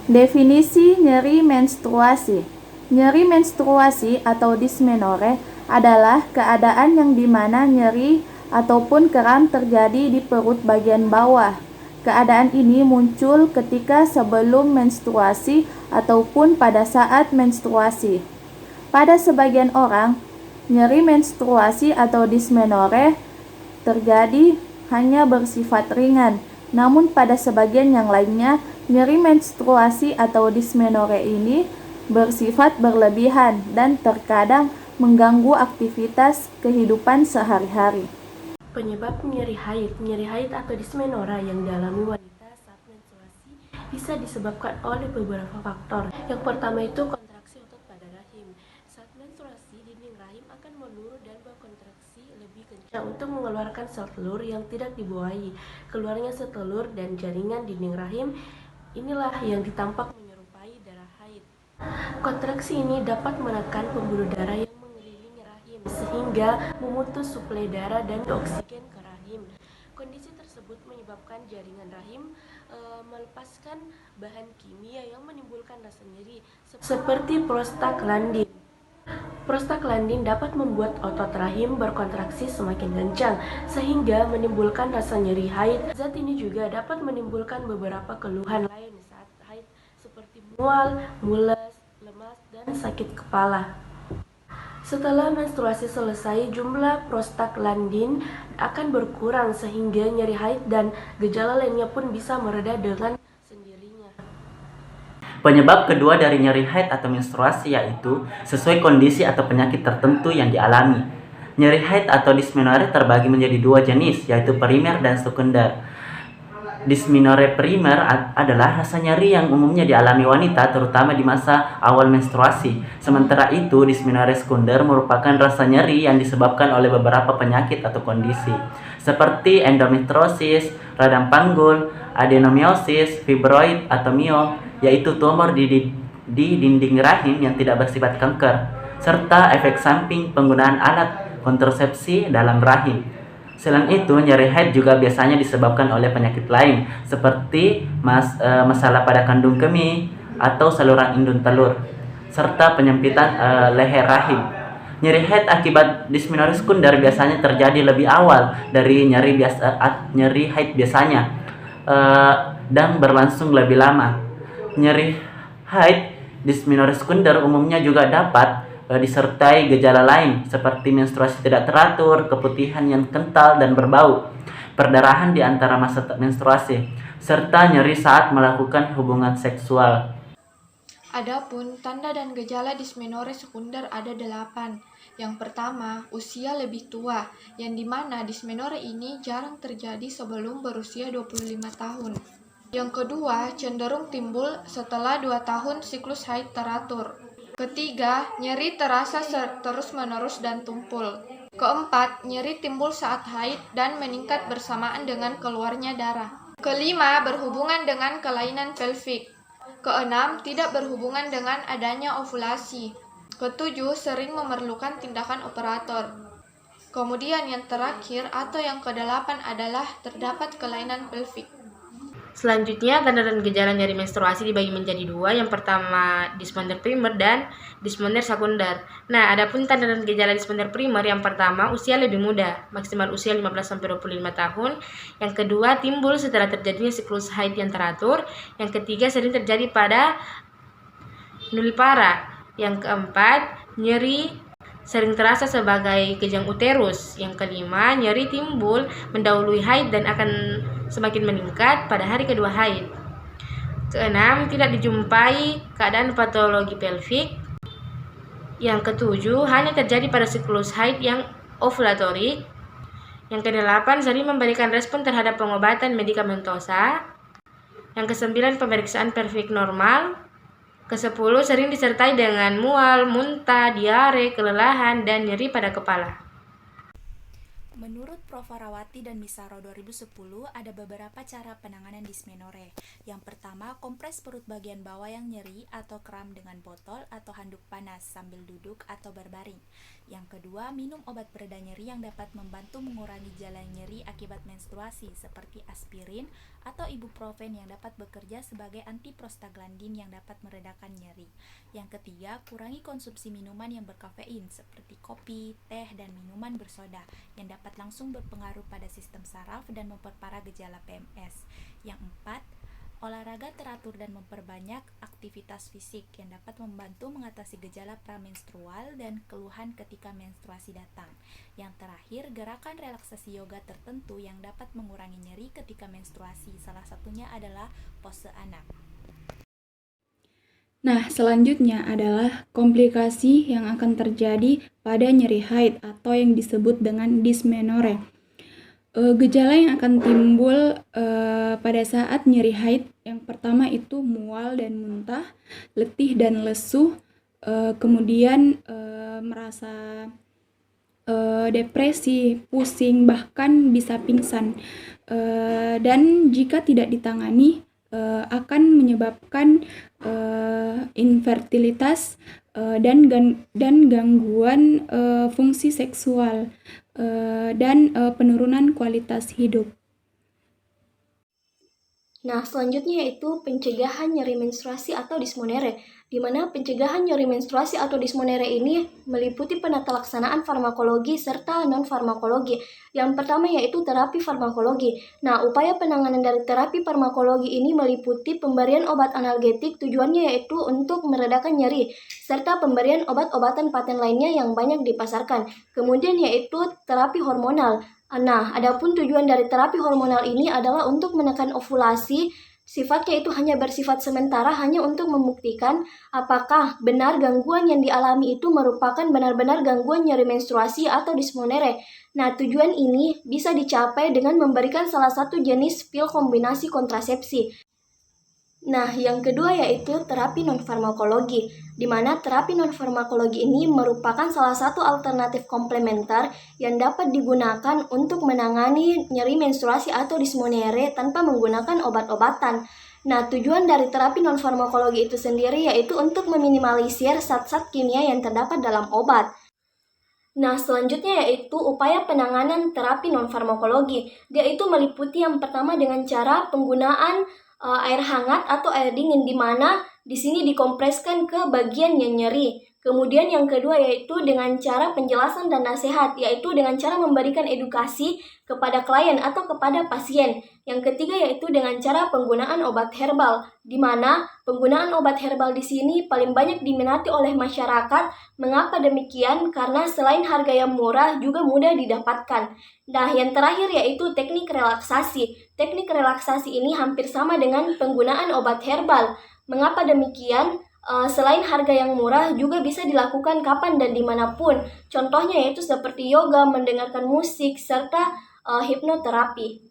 Definisi nyeri menstruasi. Nyeri menstruasi atau dysmenorrhea adalah keadaan yang dimana nyeri ataupun kram terjadi di perut bagian bawah. Keadaan ini muncul ketika sebelum menstruasi ataupun pada saat menstruasi. Pada sebagian orang, nyeri menstruasi atau dysmenorrhea terjadi hanya bersifat ringan, namun pada sebagian yang lainnya, nyeri menstruasi atau dysmenorrhea ini bersifat berlebihan dan terkadang mengganggu aktivitas kehidupan sehari-hari. Penyebab nyeri haid atau dysmenorrhea yang dialami wanita saat menstruasi bisa disebabkan oleh beberapa faktor. Yang pertama itu kontraksi otot pada rahim. Saat menstruasi, dinding rahim akan meluru dan berkontraksi lebih kencang untuk mengeluarkan sel telur yang tidak dibuahi. Keluarnya sel telur dan jaringan dinding rahim inilah yang ditampak menyerupai darah haid. Kontraksi ini dapat menekan pembuluh darah yang mengelilingi rahim sehingga memutus suplai darah dan oksigen ke rahim. Kondisi tersebut menyebabkan jaringan rahim melepaskan bahan kimia yang menimbulkan rasa nyeri seperti prostaglandin. Prostaglandin dapat membuat otot rahim berkontraksi semakin kencang sehingga menimbulkan rasa nyeri haid. Zat ini juga dapat menimbulkan beberapa keluhan lain saat haid seperti mual, mules, lemas, dan sakit kepala. Setelah menstruasi selesai, jumlah prostaglandin akan berkurang sehingga nyeri haid dan gejala lainnya pun bisa mereda dengan sendirinya. Penyebab kedua dari nyeri haid atau menstruasi yaitu sesuai kondisi atau penyakit tertentu yang dialami. Nyeri haid atau dysmenorrhea terbagi menjadi dua jenis, yaitu primer dan sekunder. Dysmenorrhea primer adalah rasa nyeri yang umumnya dialami wanita terutama di masa awal menstruasi. Sementara itu, dysmenorrhea sekunder merupakan rasa nyeri yang disebabkan oleh beberapa penyakit atau kondisi seperti endometriosis, radang panggul, adenomyosis, fibroid atau miom, yaitu tumor di dinding rahim yang tidak bersifat kanker, serta efek samping penggunaan alat kontrasepsi dalam rahim. Selain itu, nyeri haid juga biasanya disebabkan oleh penyakit lain seperti masalah pada kandung kemih atau saluran indung telur, serta penyempitan leher rahim. Nyeri haid akibat dysmenorrhea sekunder biasanya terjadi lebih awal dari nyeri haid biasanya dan berlangsung lebih lama. Nyeri haid dysmenorrhea sekunder umumnya juga dapat disertai gejala lain seperti menstruasi tidak teratur, keputihan yang kental dan berbau, perdarahan di antara masa menstruasi, serta nyeri saat melakukan hubungan seksual. Adapun tanda dan gejala dysmenorrhea sekunder ada 8. Yang pertama, usia lebih tua, yang dimana dysmenorrhea ini jarang terjadi sebelum berusia 25 tahun. Yang kedua, cenderung timbul setelah 2 tahun siklus haid teratur. Ketiga, nyeri terasa terus-menerus dan tumpul. Keempat, nyeri timbul saat haid dan meningkat bersamaan dengan keluarnya darah. Kelima, berhubungan dengan kelainan pelvik. Keenam, tidak berhubungan dengan adanya ovulasi. Ketujuh, sering memerlukan tindakan operator. Kemudian yang terakhir atau yang kedelapan adalah terdapat kelainan pelvik. Selanjutnya, tanda dan gejala nyeri menstruasi dibagi menjadi dua. Yang pertama, dysmenorrhea primer dan dysmenorrhea sekunder. Nah, adapun tanda dan gejala dysmenorrhea primer, yang pertama, usia lebih muda, maksimal usia 15-25 tahun. Yang kedua, timbul setelah terjadinya siklus haid yang teratur. Yang ketiga, sering terjadi pada nulipara. Yang keempat, nyeri sering terasa sebagai kejang uterus. Yang kelima, nyeri timbul mendahului haid dan akan semakin meningkat pada hari kedua haid. Keenam, tidak dijumpai keadaan patologi pelvik. Yang ketujuh, hanya terjadi pada siklus haid yang ovulatorik. Yang kedelapan, sering memberikan respon terhadap pengobatan medikamentosa. Yang kesembilan, pemeriksaan pelvik normal. Kesepuluh, sering disertai dengan mual, muntah, diare, kelelahan, dan nyeri pada kepala. Menurut Provarawati dan Misaro 2010 ada beberapa cara penanganan dysmenorrhea. Yang pertama, kompres perut bagian bawah yang nyeri atau kram dengan botol atau handuk panas sambil duduk atau berbaring. Yang kedua, minum obat pereda nyeri yang dapat membantu mengurangi gejala nyeri akibat menstruasi seperti aspirin atau ibuprofen yang dapat bekerja sebagai antiprostaglandin yang dapat meredakan nyeri. Yang ketiga, kurangi konsumsi minuman yang berkafein seperti kopi, teh, dan minuman bersoda yang dapat langsung berpengaruh pada sistem saraf dan memperparah gejala PMS. Yang empat, olahraga teratur dan memperbanyak aktivitas fisik yang dapat membantu mengatasi gejala pramenstrual dan keluhan ketika menstruasi datang. Yang terakhir, gerakan relaksasi yoga tertentu yang dapat mengurangi nyeri ketika menstruasi. Salah satunya adalah pose anak. Nah, selanjutnya adalah komplikasi yang akan terjadi pada nyeri haid atau yang disebut dengan dysmenorrhea. Gejala yang akan timbul pada saat nyeri haid yang pertama itu mual dan muntah, letih dan lesu, kemudian merasa depresi, pusing, bahkan bisa pingsan. Dan jika tidak ditangani akan menyebabkan infertilitas dan gangguan fungsi seksual dan penurunan kualitas hidup. Nah, selanjutnya yaitu pencegahan nyeri menstruasi atau dysmenorrhea, di mana pencegahan nyeri menstruasi atau dysmenorrhea ini meliputi penata laksanaan farmakologi serta non-farmakologi. Yang pertama yaitu terapi farmakologi. Nah, upaya penanganan dari terapi farmakologi ini meliputi pemberian obat analgetik, tujuannya yaitu untuk meredakan nyeri, serta pemberian obat-obatan paten lainnya yang banyak dipasarkan. Kemudian yaitu terapi hormonal. Nah, adapun tujuan dari terapi hormonal ini adalah untuk menekan ovulasi. Sifatnya itu hanya bersifat sementara, hanya untuk membuktikan apakah benar gangguan yang dialami itu merupakan benar-benar gangguan nyeri menstruasi atau dysmenorrhea. Nah, tujuan ini bisa dicapai dengan memberikan salah satu jenis pil kombinasi kontrasepsi. Nah, yang kedua yaitu terapi non-farmakologi, di mana terapi non-farmakologi ini merupakan salah satu alternatif komplementer yang dapat digunakan untuk menangani nyeri menstruasi atau dysmenorrhea tanpa menggunakan obat-obatan. Nah, tujuan dari terapi non-farmakologi itu sendiri yaitu untuk meminimalisir zat-zat kimia yang terdapat dalam obat. Nah, selanjutnya yaitu upaya penanganan terapi non-farmakologi. Dia itu meliputi yang pertama dengan cara penggunaan air hangat atau air dingin, di mana di sini dikompreskan ke bagian yang nyeri. Kemudian yang kedua yaitu dengan cara penjelasan dan nasihat, yaitu dengan cara memberikan edukasi kepada klien atau kepada pasien. Yang ketiga yaitu dengan cara penggunaan obat herbal, di mana penggunaan obat herbal di sini paling banyak diminati oleh masyarakat. Mengapa demikian? Karena selain harga yang murah juga mudah didapatkan. Nah, yang terakhir yaitu teknik relaksasi. Teknik relaksasi ini hampir sama dengan penggunaan obat herbal. Mengapa demikian? Selain harga yang murah, juga bisa dilakukan kapan dan dimanapun. Contohnya yaitu seperti yoga, mendengarkan musik, serta hipnoterapi.